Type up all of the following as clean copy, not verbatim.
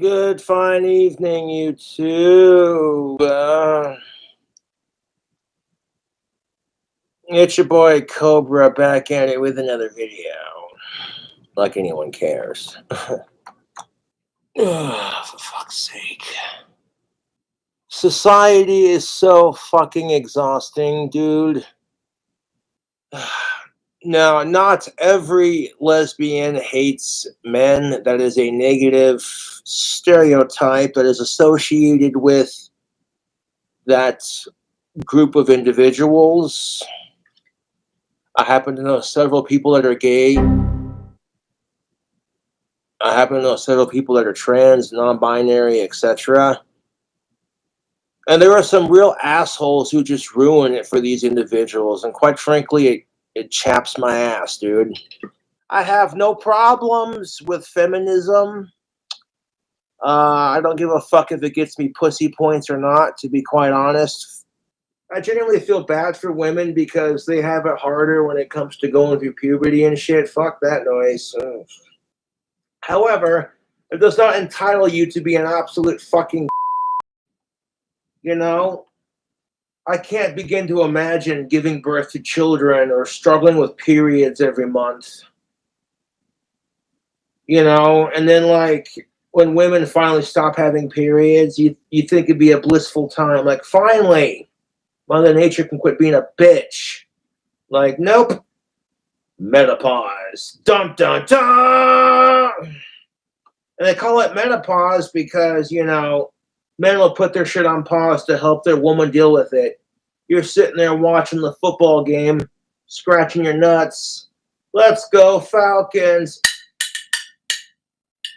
Good fine evening, you two. It's your boy Cobra back at it with another video. Like anyone cares. For fuck's sake. Society is so fucking exhausting, dude. Now, not every lesbian hates men. That is a negative stereotype that is associated with that group of individuals. I happen to know several people that are gay. I happen to know several people that are trans, non-binary, etc. And there are some real assholes who just ruin it for these individuals. And quite frankly, it chaps my ass, dude. I have no problems with feminism. I don't give a fuck if it gets me pussy points or not, to be quite honest. I genuinely feel bad for women because they have it harder when it comes to going through puberty and shit. Fuck that noise. However, it does not entitle you to be an absolute fucking you know? I can't begin to imagine giving birth to children or struggling with periods every month. And then like when women finally stop having periods, you think it'd be a blissful time. Like, finally, Mother Nature can quit being a bitch. Like, nope. Menopause. Dun dun dun! And they call it menopause because, men will put their shit on pause to help their woman deal with it. You're sitting there watching the football game, scratching your nuts. Let's go, Falcons.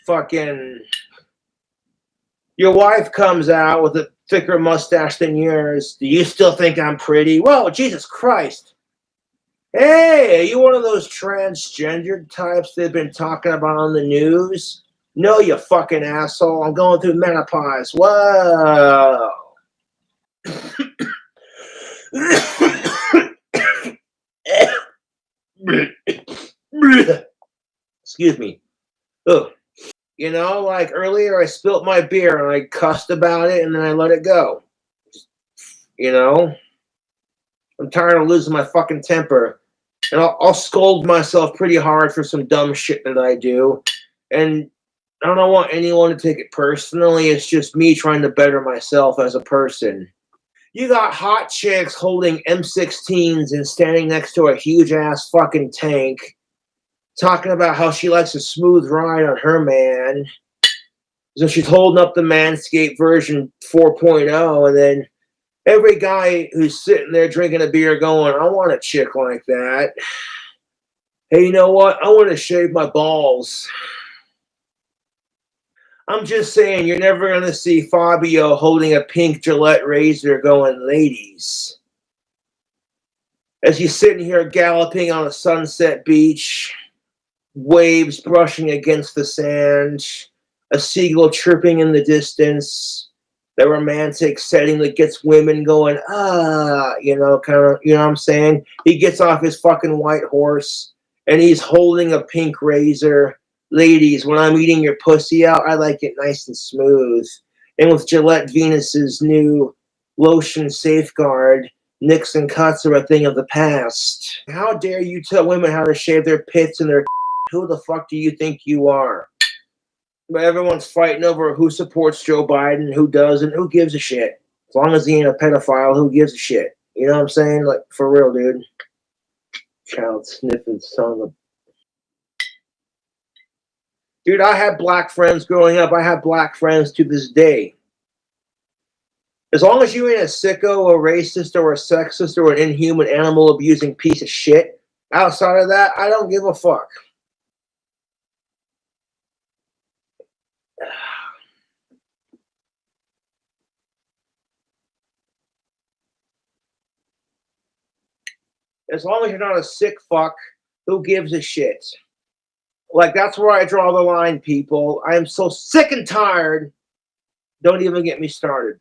Fucking. Your wife comes out with a thicker mustache than yours. Do you still think I'm pretty? Whoa, Jesus Christ. Hey, are you one of those transgendered types they've been talking about on the news? No, you fucking asshole. I'm going through menopause. Whoa. Excuse me. Ugh. Like earlier I spilt my beer and I cussed about it and then I let it go. I'm tired of losing my fucking temper. And I'll scold myself pretty hard for some dumb shit that I do. And I don't want anyone to take it personally. It's just me trying to better myself as a person. You got hot chicks holding M16s and standing next to a huge-ass fucking tank, talking about how she likes a smooth ride on her man. So she's holding up the Manscaped version 4.0, and then every guy who's sitting there drinking a beer going, I want a chick like that. Hey, you know what? I want to shave my balls. I'm just saying, you're never going to see Fabio holding a pink Gillette razor going, ladies. As he's sitting here galloping on a sunset beach, waves brushing against the sand, a seagull chirping in the distance, the romantic setting that gets women going, kind of, what I'm saying? He gets off his fucking white horse, and he's holding a pink razor. Ladies, when I'm eating your pussy out, I like it nice and smooth. And with Gillette Venus's new lotion Safeguard, nicks and cuts are a thing of the past. How dare you tell women how to shave their pits and their who the fuck do you think you are? But everyone's fighting over who supports Joe Biden, who doesn't, who gives a shit. As long as he ain't a pedophile, who gives a shit? You know what I'm saying? Like, for real, dude. Child sniffing son of a... Dude, I had black friends growing up. I have black friends to this day. As long as you ain't a sicko, a racist, or a sexist, or an inhuman animal-abusing piece of shit, outside of that, I don't give a fuck. As long as you're not a sick fuck, who gives a shit? Like, that's where I draw the line, people. I am so sick and tired. Don't even get me started.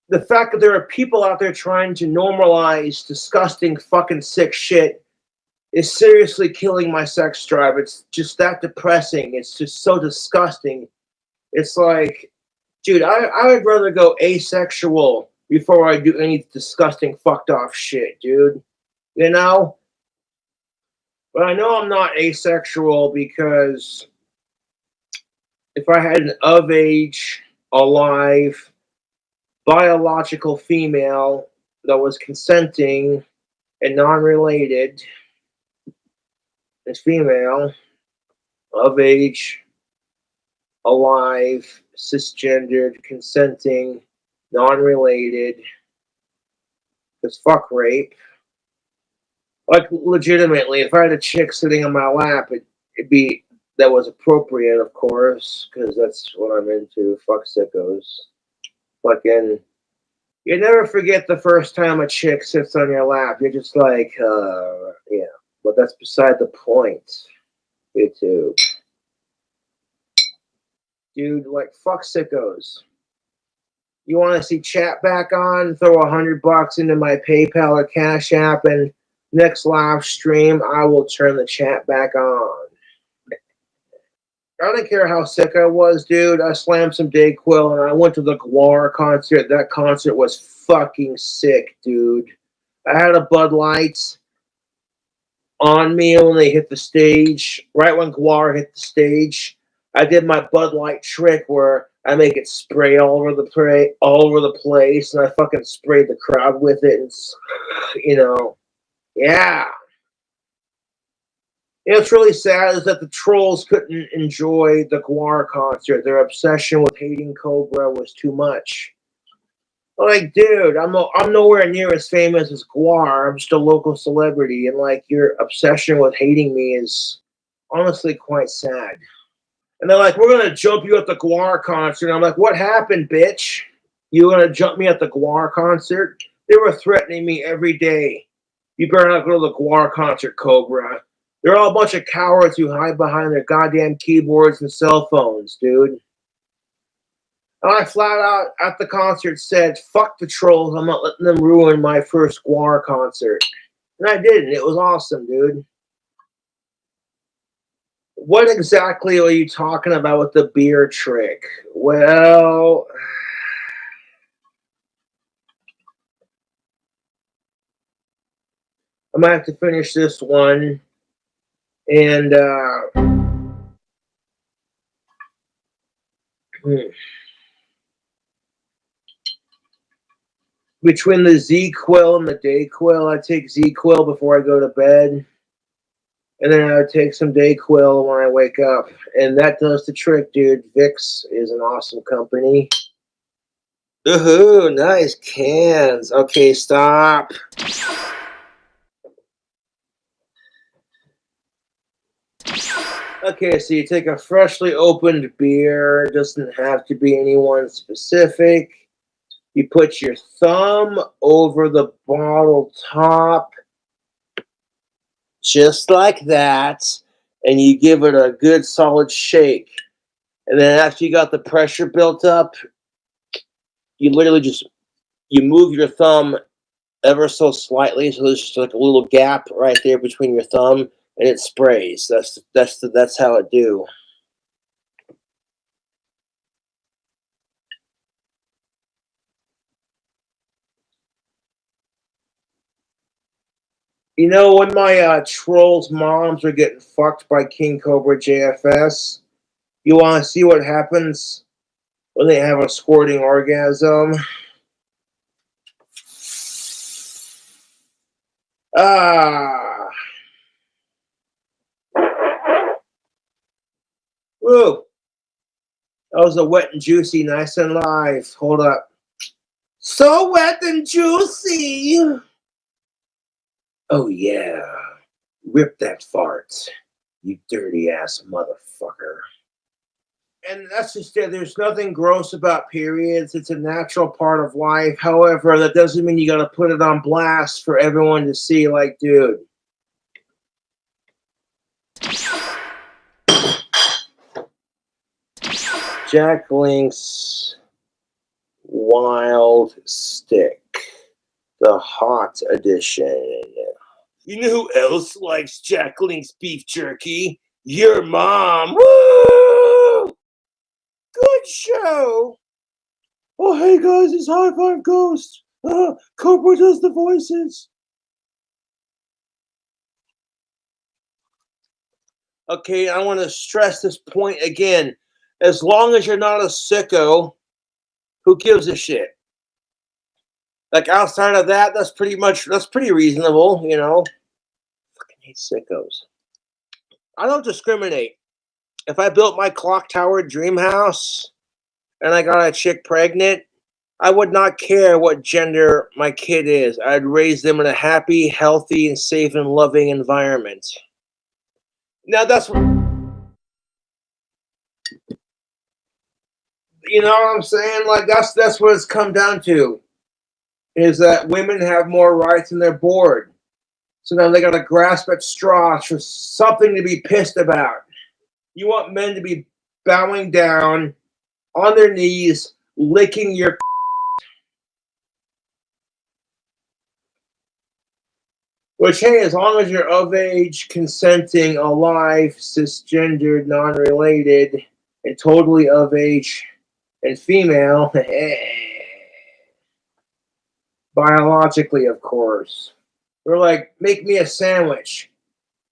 The fact that there are people out there trying to normalize disgusting fucking sick shit is seriously killing my sex drive. It's just that depressing. It's just so disgusting. It's like, dude, I would rather go asexual before I do any disgusting fucked off shit, dude. You know? But I know I'm not asexual because if I had an of age, alive, biological female that was consenting and non related, as female, of age, alive, cisgendered, consenting, non related, because fuck rape. Like, legitimately, if I had a chick sitting on my lap, it'd be, that was appropriate, of course, because that's what I'm into. Fuck sickos. Fucking, you never forget the first time a chick sits on your lap. You're just like, yeah. But that's beside the point. YouTube. Dude, like, fuck sickos. You want to see chat back on? Throw $100 into my PayPal or Cash App, and next live stream, I will turn the chat back on. I don't care how sick I was, dude. I slammed some Dayquil, and I went to the Guar concert. That concert was fucking sick, dude. I had a Bud Light on me when they hit the stage. Right when Guar hit the stage, I did my Bud Light trick where I make it spray all over the place, and I fucking sprayed the crowd with it, and yeah. You know, what's really sad is that the trolls couldn't enjoy the Guar concert. Their obsession with hating Cobra was too much. Like, dude, I'm nowhere near as famous as Guar. I'm just a local celebrity, and like your obsession with hating me is honestly quite sad. And they're like, "We're gonna jump you at the Guar concert." And I'm like, "What happened, bitch? You gonna jump me at the Guar concert?" They were threatening me every day. You better not go to the Guar concert, Cobra. They're all a bunch of cowards who hide behind their goddamn keyboards and cell phones, dude. And I flat out at the concert said, fuck the trolls, I'm not letting them ruin my first Guar concert. And I didn't. It was awesome, dude. What exactly are you talking about with the beer trick? Well, I'm gonna have to finish this one. And between the Z-Quil and the Dayquil, I take Z-Quil before I go to bed. And then I would take some Dayquil when I wake up. And that does the trick, dude. Vicks is an awesome company. Ooh, nice cans. Okay, stop. Okay, so you take a freshly opened beer. It doesn't have to be anyone specific. You put your thumb over the bottle top, just like that, and you give it a good solid shake. And then after you got the pressure built up, you literally just move your thumb ever so slightly, so there's just like a little gap right there between your thumb, and it sprays. That's how it do. You know, when my trolls' moms are getting fucked by KingCobraJFS, you want to see what happens when they have a squirting orgasm? Ah. Woo. That was a wet and juicy, nice and live. Hold up. So wet and juicy. Oh, yeah. Rip that fart, you dirty ass motherfucker. And that's just it. There's nothing gross about periods. It's a natural part of life. However, that doesn't mean you got to put it on blast for everyone to see. Like, dude. Jack Link's Wild Stick, the hot edition. You know who else likes Jack Link's beef jerky? Your mom. Woo! Good show. Oh, hey guys, it's High Five Ghost. Cobra does the voices. Okay, I want to stress this point again. As long as you're not a sicko, who gives a shit? Like outside of that, that's pretty reasonable, you know. Fucking hate sickos. I don't discriminate. If I built my clock tower dream house and I got a chick pregnant, I would not care what gender my kid is. I'd raise them in a happy, healthy, and safe and loving environment. Now that's what you know what I'm saying? Like that's what it's come down to. Is that women have more rights and they're bored. So now they gotta grasp at straws for something to be pissed about. You want men to be bowing down on their knees, licking your which, hey, as long as you're of age, consenting, alive, cisgendered, non-related, and totally of age and female, biologically, of course. They're like, make me a sandwich.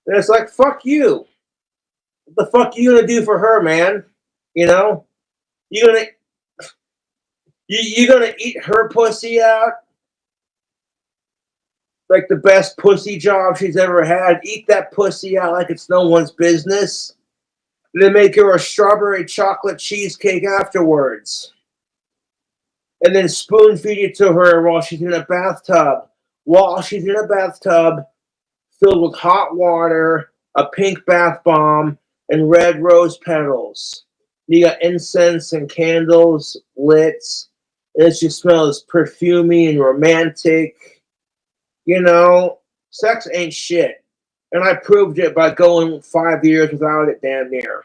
And it's like, fuck you. What the fuck you gonna do for her, man? You know? You gonna you gonna eat her pussy out? Like the best pussy job she's ever had. Eat that pussy out like it's no one's business. And then make her a strawberry chocolate cheesecake afterwards. And then spoon feed it to her while she's in a bathtub. While she's in a bathtub filled with hot water, a pink bath bomb, and red rose petals. You got incense and candles lit. And it just smells perfumey and romantic. You know, sex ain't shit. And I proved it by going 5 years without it damn near.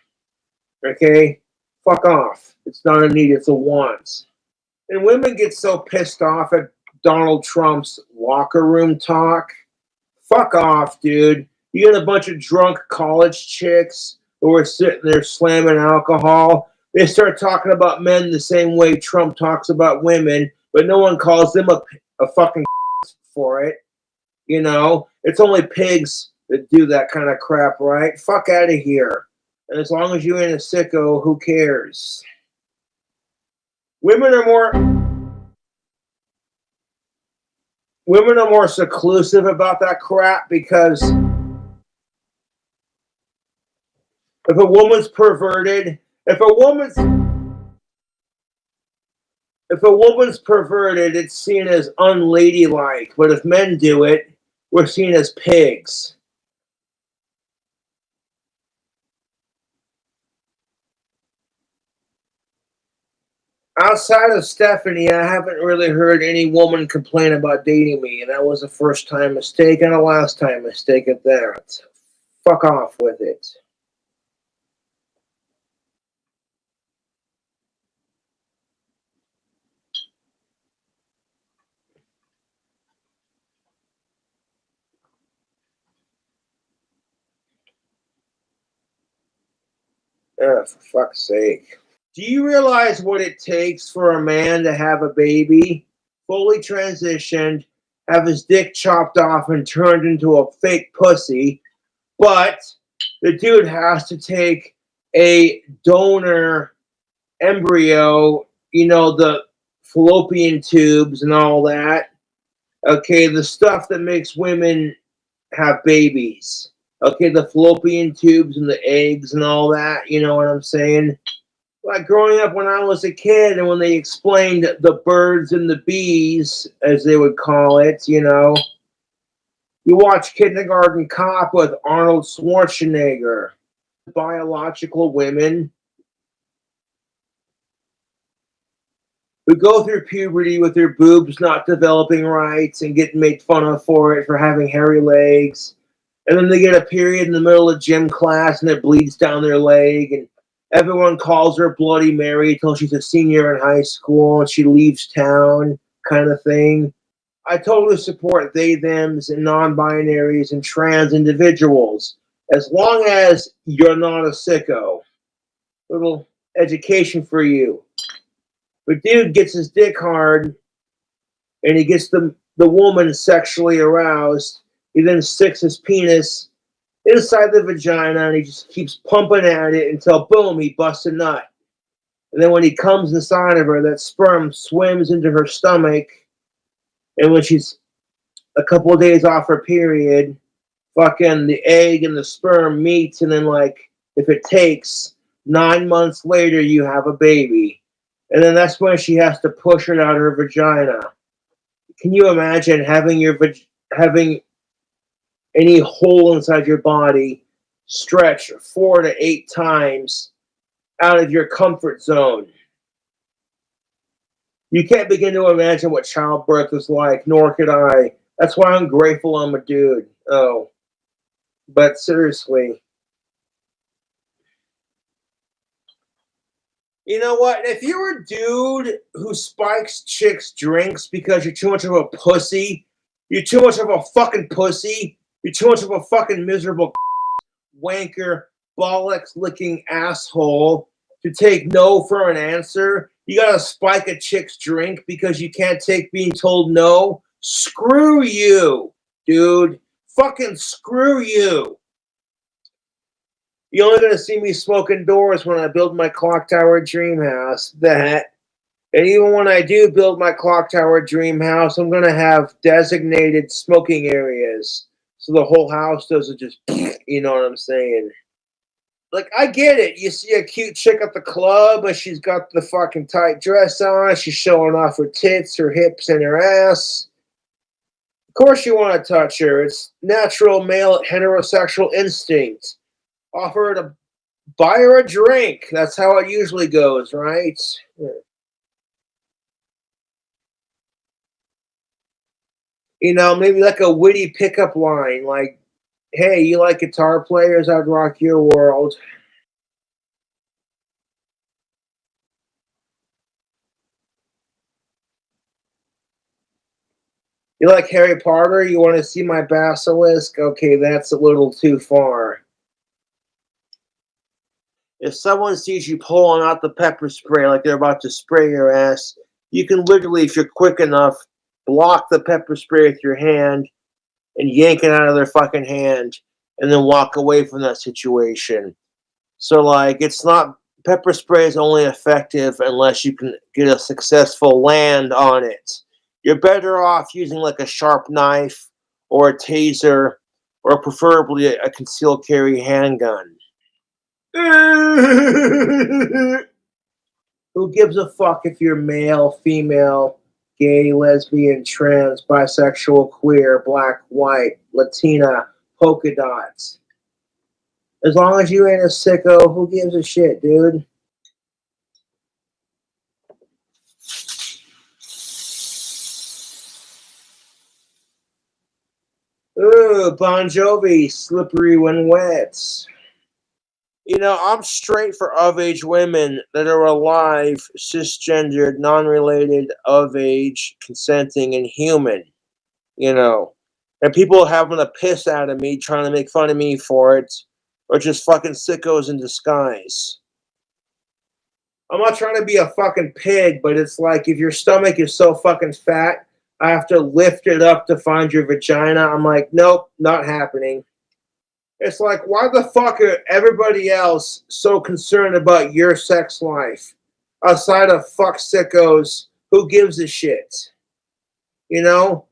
Okay? Fuck off. It's not a need, it's a want. And women get so pissed off at Donald Trump's locker room talk. Fuck off, dude. You get a bunch of drunk college chicks who are sitting there slamming alcohol. They start talking about men the same way Trump talks about women, but no one calls them a fucking for it. You know, it's only pigs that do that kind of crap, right? Fuck out of here. And as long as you ain't a sicko, who cares? Women are more seclusive about that crap because if a woman's perverted, if a woman's perverted, it's seen as unladylike. But if men do it, we're seen as pigs. Outside of Stephanie, I haven't really heard any woman complain about dating me, and that was a first time mistake and a last time mistake at that. Fuck off with it. For fuck's sake. Do you realize what it takes for a man to have a baby, fully transitioned, have his dick chopped off and turned into a fake pussy, but the dude has to take a donor embryo, you know, the fallopian tubes and all that. Okay, the stuff that makes women have babies. Okay, the fallopian tubes and the eggs and all that, you know what I'm saying? Like growing up when I was a kid and when they explained the birds and the bees, as they would call it, you know, you watch Kindergarten Cop with Arnold Schwarzenegger. Biological women who go through puberty with their boobs not developing right and getting made fun of for it for having hairy legs. And then they get a period in the middle of gym class and it bleeds down their leg. And everyone calls her Bloody Mary until she's a senior in high school and she leaves town, kind of thing. I totally support they, thems, and non-binaries and trans individuals, as long as you're not a sicko. Little education for you. But dude gets his dick hard, and he gets the woman sexually aroused. He then sticks his penis inside the vagina, and he just keeps pumping at it until, boom, he busts a nut. And then when he comes inside of her, that sperm swims into her stomach, and when she's a couple of days off her period, fucking the egg and the sperm meets, and then, like, if it takes 9 months later, you have a baby. And then that's when she has to push it out of her vagina. Can you imagine having any hole inside your body stretch 4 to 8 times out of your comfort zone? You can't begin to imagine what childbirth is like, nor could I. That's why I'm grateful I'm a dude. Oh, but seriously. You know what? If you're a dude who spikes chicks' drinks because you're too much of a pussy, you're too much of a fucking pussy, you're too much of a fucking miserable wanker, bollocks licking asshole to take no for an answer, you gotta spike a chick's drink because you can't take being told no. Screw you, dude. Fucking screw you. You're only gonna see me smoking doors when I build my clock tower dream house. That. And even when I do build my clock tower dream house, I'm gonna have designated smoking areas. So the whole house doesn't just, you know what I'm saying? Like, I get it. You see a cute chick at the club, and she's got the fucking tight dress on. She's showing off her tits, her hips, and her ass. Of course you want to touch her. It's natural male heterosexual instinct. Offer her to buy her a drink. That's how it usually goes, right? You know, maybe like a witty pickup line, like, hey, you like guitar players? I'd rock your world. You like Harry Potter? You want to see my basilisk? Okay, that's a little too far. If someone sees you pulling out the pepper spray like they're about to spray your ass, you can literally, if you're quick enough, block the pepper spray with your hand and yank it out of their fucking hand and then walk away from that situation. So, like, it's not, pepper spray is only effective unless you can get a successful land on it. You're better off using like a sharp knife or a taser or preferably a concealed carry handgun. Who gives a fuck if you're male, female, gay, lesbian, trans, bisexual, queer, black, white, Latina, polka dots? As long as you ain't a sicko, who gives a shit, dude? Ooh, Bon Jovi, slippery when wet. You know, I'm straight for of age women that are alive, cisgendered, non related, of age, consenting, and human. You know, and people having a piss out of me, trying to make fun of me for it, or just fucking sickos in disguise. I'm not trying to be a fucking pig, but it's like if your stomach is so fucking fat, I have to lift it up to find your vagina. I'm like, nope, not happening. It's like, why the fuck are everybody else so concerned about your sex life? Outside of fuck sickos, who gives a shit? You know?